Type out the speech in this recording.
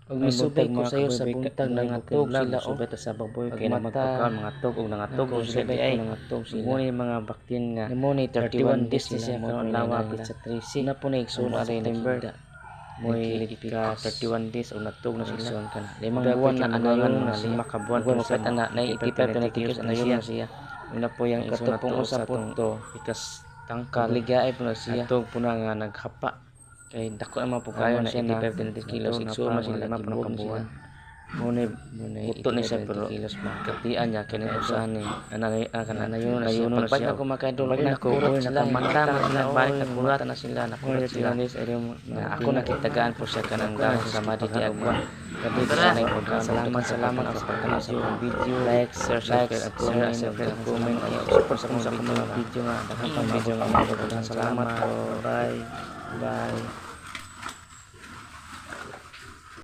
ug misubay ko sayo sa buntag nangatog sila subay ta sa baboy kay mata, magpakaon mga tog ug nangatog ko sila di ay nangatog sila. mo ni mga baktin nga Mo ni 31 days ni siya karon lawa lawa pit pit sa sa 13 na po na igsoon sa ari September. September mo'y ika 31 days ug natog na sila Igsoon ka na. limang Limang buwan buwan na na anayon anayon mga na siya. 5 ka buwan Buwan pero mapit sa ana, na 85 na kilos anayon na siya una po yung igsoon na Katupong to usa sa po tong to. ikas tangkal Ligaay po na siya. atog po na nga naghapa kay dako naman po kayo na Siya na 85 kilos igsoon man sila lima pa kabuan mo ni buto ni siya pero kilos ba. katian niya kini usahan ni Anayon na siya. na Pagpag siya ako makaidol, balik ay, na ko nakurot sila, nakamanta mata, na sila oo, balik yung nakurat mata na sila nakurat sila na ako Ako nakitagaan po siya kanang dahon sa madi di agwa Gabi Tara, sa pagkaon. salamat sa pagtanaw sa mga video. Like, share, comment, support sa mga video nga. Daghang pang video nga mga salamat. Bye. Bye.